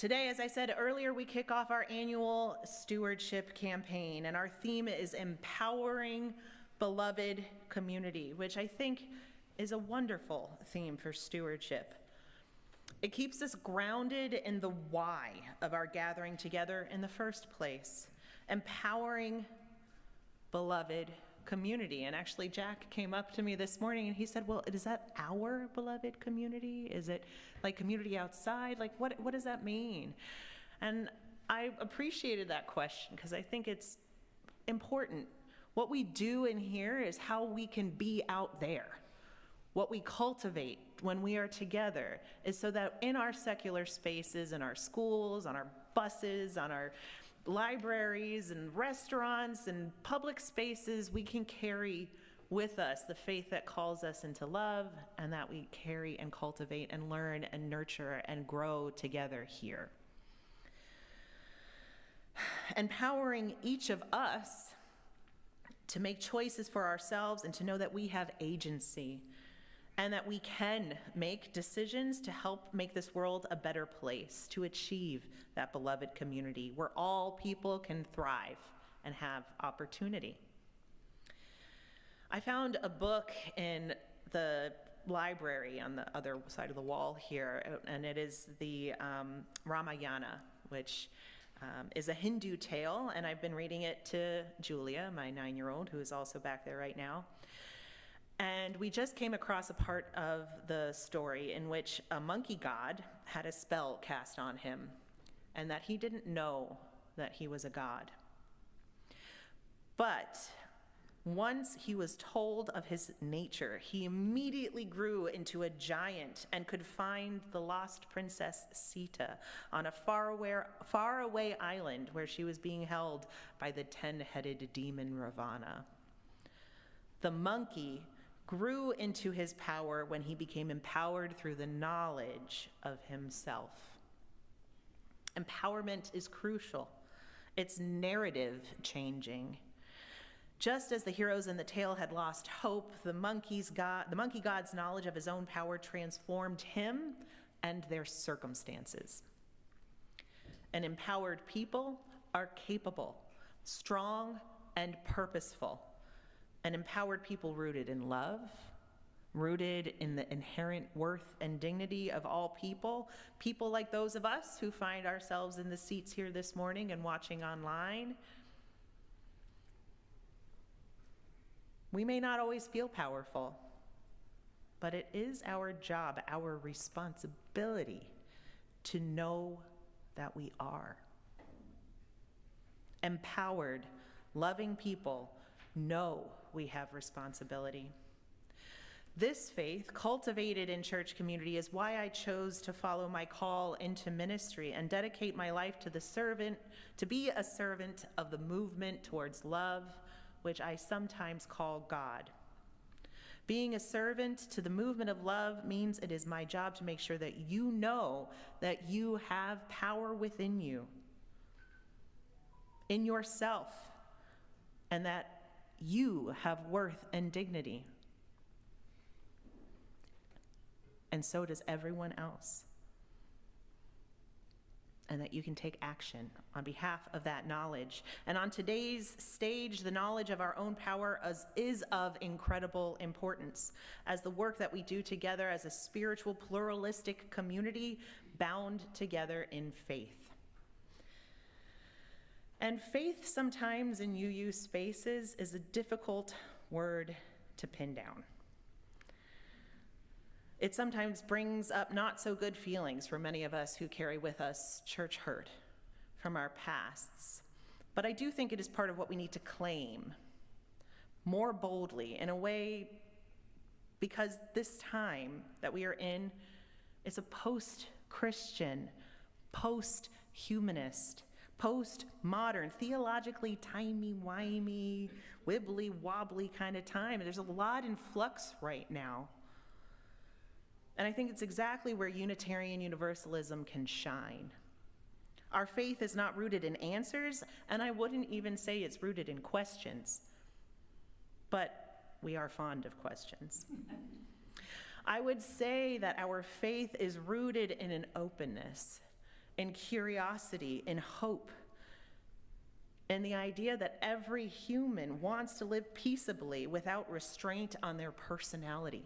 Today, as I said earlier, we kick off our annual stewardship campaign, and our theme is empowering beloved community, which I think is a wonderful theme for stewardship. It keeps us grounded in the why of our gathering together in the first place, empowering beloved community. And actually, Jack came up to me this morning and he said, well, is that our beloved community? Is it like community outside? Like, what does that mean? And I appreciated that question because I think it's important. What we do in here is how we can be out there. What we cultivate when we are together is so that in our secular spaces, in our schools, on our buses, on our libraries and restaurants and public spaces, we can carry with us the faith that calls us into love, and that we carry and cultivate and learn and nurture and grow together here. Empowering each of us to make choices for ourselves and to know that we have agency and that we can make decisions to help make this world a better place, to achieve that beloved community where all people can thrive and have opportunity. I found a book in the library on the other side of the wall here, and it is the Ramayana, which is a Hindu tale, and I've been reading it to Julia, my 9-year-old, who is also back there right now. And we just came across a part of the story in which a monkey god had a spell cast on him, and that he didn't know that he was a god. But once he was told of his nature, he immediately grew into a giant and could find the lost princess Sita on a faraway island where she was being held by the 10-headed demon Ravana. The monkey grew into his power when he became empowered through the knowledge of himself. Empowerment is crucial. It's narrative changing. Just as the heroes in the tale had lost hope, the monkey god's knowledge of his own power transformed him and their circumstances. And empowered people are capable, strong, and purposeful. And empowered people rooted in love, rooted in the inherent worth and dignity of all people, people like those of us who find ourselves in the seats here this morning and watching online. We may not always feel powerful, but it is our job, our responsibility to know that we are. Empowered, loving people know we have responsibility. This faith, cultivated in church community, is why I chose to follow my call into ministry and dedicate my life to be a servant of the movement towards love, which I sometimes call God. Being a servant to the movement of love means it is my job to make sure that you know that you have power within you, in yourself, and that you have worth and dignity. And so does everyone else. And that you can take action on behalf of that knowledge. And on today's stage, the knowledge of our own power is of incredible importance, as the work that we do together as a spiritual, pluralistic community bound together in faith. And faith sometimes in UU spaces is a difficult word to pin down. It sometimes brings up not so good feelings for many of us who carry with us church hurt from our pasts. But I do think it is part of what we need to claim more boldly, in a way, because this time that we are in is a post-Christian, post-humanist, post-modern, theologically timey-wimey, wibbly-wobbly kind of time. There's a lot in flux right now. And I think it's exactly where Unitarian Universalism can shine. Our faith is not rooted in answers, and I wouldn't even say it's rooted in questions. But we are fond of questions. I would say that our faith is rooted in an openness, in curiosity, in hope, and the idea that every human wants to live peaceably without restraint on their personality,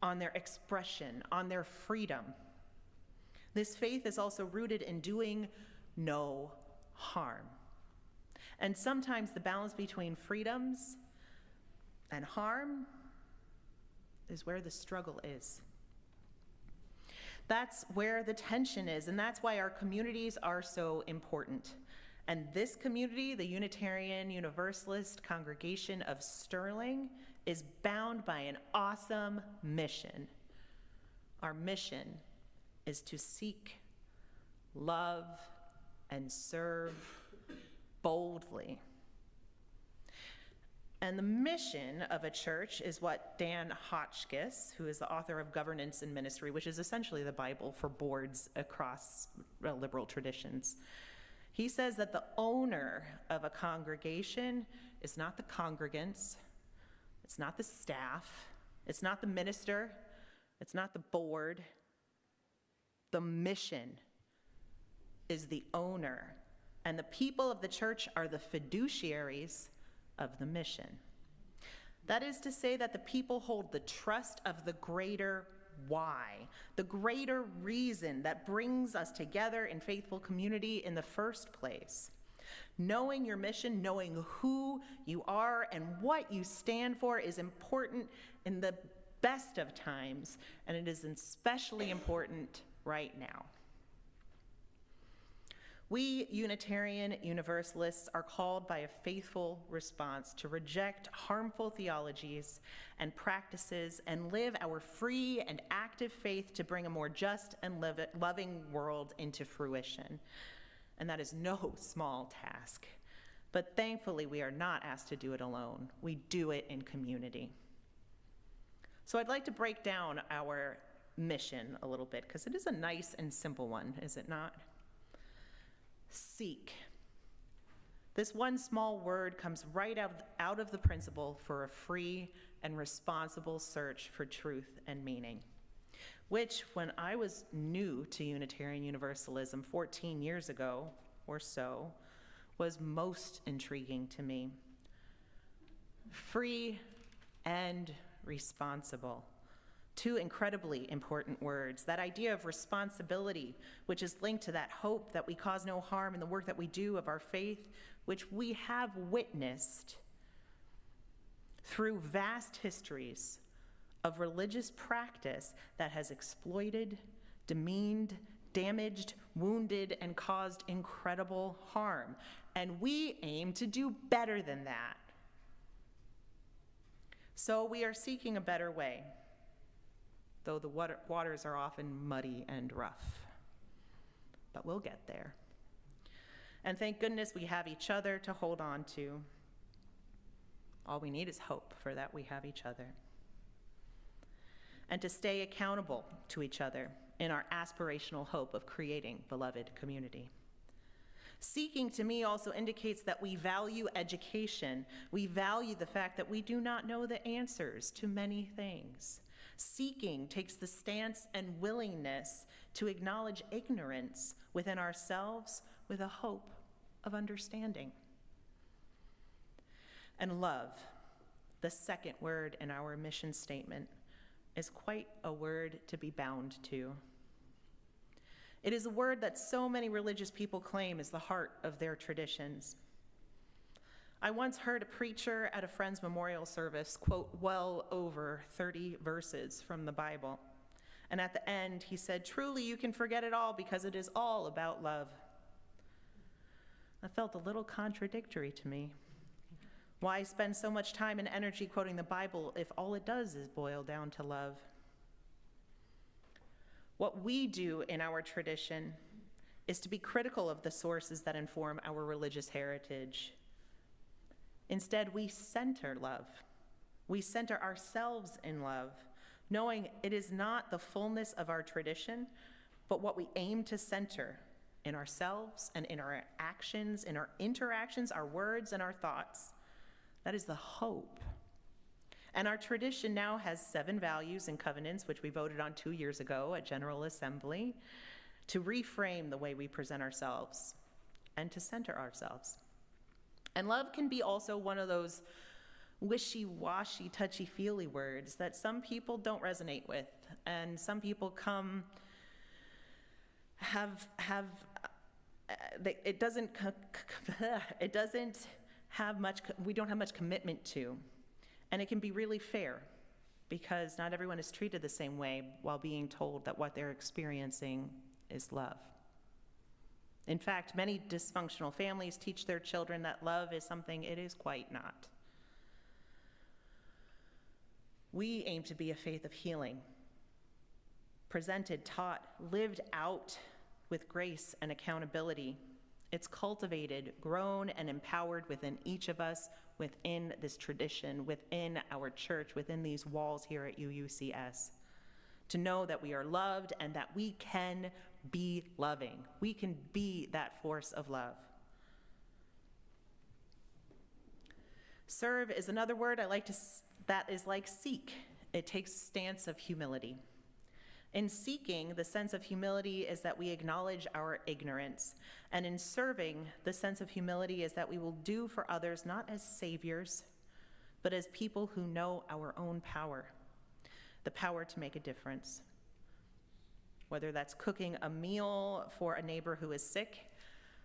on their expression, on their freedom. This faith is also rooted in doing no harm. And sometimes the balance between freedoms and harm is where the struggle is. That's where the tension is, and that's why our communities are so important. And this community, the Unitarian Universalist Congregation of Sterling, is bound by an awesome mission. Our mission is to seek, love, and serve boldly. And the mission of a church is what Dan Hotchkiss, who is the author of Governance and Ministry, which is essentially the Bible for boards across liberal traditions, he says that the owner of a congregation is not the congregants, it's not the staff, it's not the minister, it's not the board. The mission is the owner, and the people of the church are the fiduciaries of the mission. That is to say that the people hold the trust of the greater why, the greater reason that brings us together in faithful community in the first place. Knowing your mission, knowing who you are and what you stand for is important in the best of times, and it is especially important right now. We Unitarian Universalists are called by a faithful response to reject harmful theologies and practices and live our free and active faith to bring a more just and loving world into fruition. And that is no small task. But thankfully, we are not asked to do it alone. We do it in community. So I'd like to break down our mission a little bit, because it is a nice and simple one, is it not? Seek. This one small word comes right out of the principle for a free and responsible search for truth and meaning, which, when I was new to Unitarian Universalism 14 years ago or so, was most intriguing to me. Free and responsible. Two incredibly important words. That idea of responsibility, which is linked to that hope that we cause no harm in the work that we do of our faith, which we have witnessed through vast histories of religious practice that has exploited, demeaned, damaged, wounded, and caused incredible harm. And we aim to do better than that. So we are seeking a better way, though the waters are often muddy and rough. But we'll get there. And thank goodness we have each other to hold on to. All we need is hope, for that we have each other. And to stay accountable to each other in our aspirational hope of creating beloved community. Seeking, to me, also indicates that we value education. We value the fact that we do not know the answers to many things. Seeking takes the stance and willingness to acknowledge ignorance within ourselves with a hope of understanding. And love, the second word in our mission statement, is quite a word to be bound to. It is a word that so many religious people claim is the heart of their traditions. I once heard a preacher at a friend's memorial service quote well over 30 verses from the Bible. And at the end, he said, "Truly, you can forget it all because it is all about love." That felt a little contradictory to me. Why spend so much time and energy quoting the Bible if all it does is boil down to love? What we do in our tradition is to be critical of the sources that inform our religious heritage. Instead, we center love. We center ourselves in love, knowing it is not the fullness of our tradition, but what we aim to center in ourselves and in our actions, in our interactions, our words, and our thoughts. That is the hope. And our tradition now has 7 values and covenants, which we voted on 2 years ago at General Assembly. to reframe the way we present ourselves, and to center ourselves. And love can be also one of those wishy-washy, touchy-feely words that some people don't resonate with, and some people it doesn't have much, we don't have much commitment to, and it can be really fair, because not everyone is treated the same way while being told that what they're experiencing is love. In fact, many dysfunctional families teach their children that love is something it is quite not. We aim to be a faith of healing, presented, taught, lived out with grace and accountability. It's cultivated, grown, and empowered within each of us, within this tradition, within our church, within these walls here at UUCS, to know that we are loved and that we can be loving. We can be that force of love. Serve is another word I like to, that is like seek. It takes a stance of humility. In seeking, the sense of humility is that we acknowledge our ignorance. And in serving, the sense of humility is that we will do for others not as saviors, but as people who know our own power, the power to make a difference. Whether that's cooking a meal for a neighbor who is sick,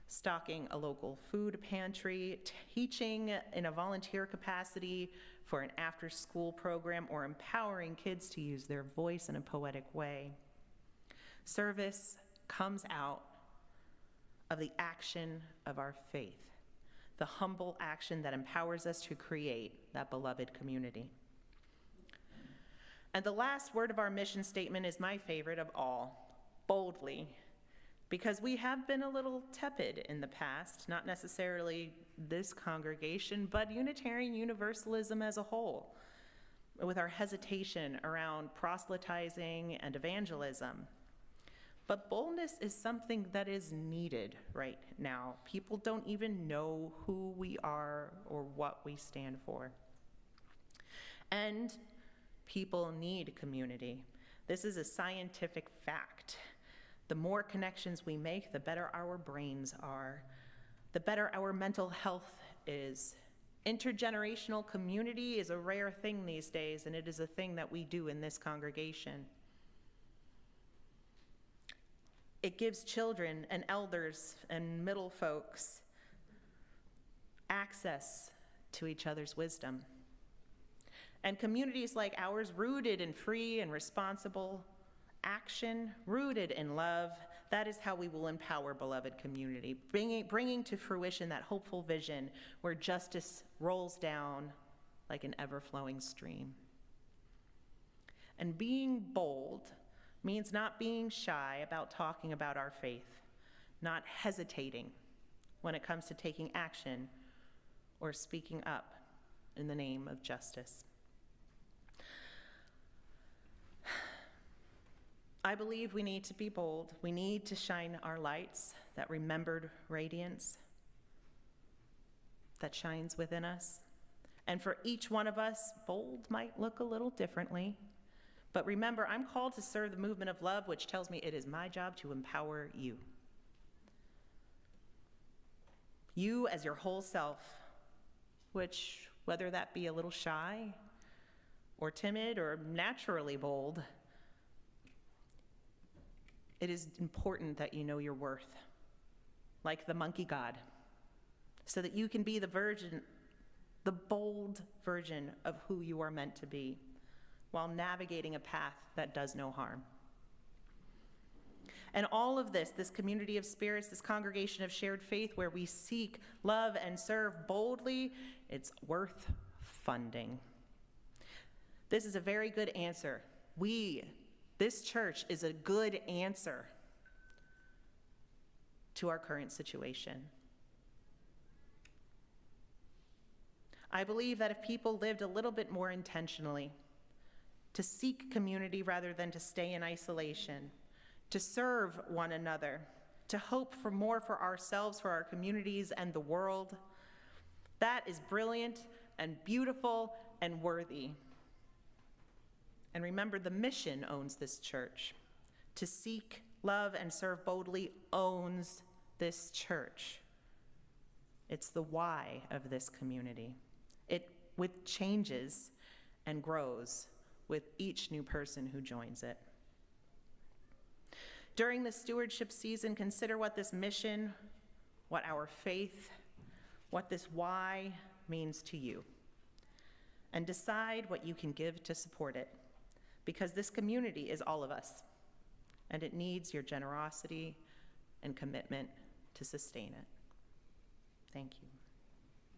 stocking a local food pantry, teaching in a volunteer capacity for an after-school program, or empowering kids to use their voice in a poetic way. Service comes out of the action of our faith, the humble action that empowers us to create that beloved community. And the last word of our mission statement is my favorite of all, boldly, because we have been a little tepid in the past, not necessarily this congregation, but Unitarian Universalism as a whole, with our hesitation around proselytizing and evangelism. But boldness is something that is needed right now. People don't even know who we are or what we stand for. And people need community. This is a scientific fact. The more connections we make, the better our brains are, the better our mental health is. Intergenerational community is a rare thing these days, and it is a thing that we do in this congregation. It gives children and elders and middle folks access to each other's wisdom. And communities like ours, rooted in free and responsible action, rooted in love, that is how we will empower beloved community, bringing to fruition that hopeful vision where justice rolls down like an ever-flowing stream. And being bold means not being shy about talking about our faith, not hesitating when it comes to taking action or speaking up in the name of justice. I believe we need to be bold. We need to shine our lights, that remembered radiance that shines within us. And for each one of us, bold might look a little differently. But remember, I'm called to serve the movement of love, which tells me it is my job to empower you. You as your whole self, which, whether that be a little shy or timid or naturally bold, it is important that you know your worth, like the monkey god, so that you can be the virgin, the bold version of who you are meant to be, while navigating a path that does no harm. And all of this community of spirits, this congregation of shared faith where we seek, love, and serve boldly, it's worth funding. This is a very good answer. This church is a good answer to our current situation. I believe that if people lived a little bit more intentionally, to seek community rather than to stay in isolation, to serve one another, to hope for more for ourselves, for our communities, and the world, that is brilliant and beautiful and worthy. And remember, the mission owns this church, to seek, love, and serve boldly owns this church. It's the why of this community. It changes and grows with each new person who joins it. During the stewardship season, consider what this mission, what our faith, what this why means to you, and decide what you can give to support it, because this community is all of us, and it needs your generosity and commitment to sustain it. Thank you.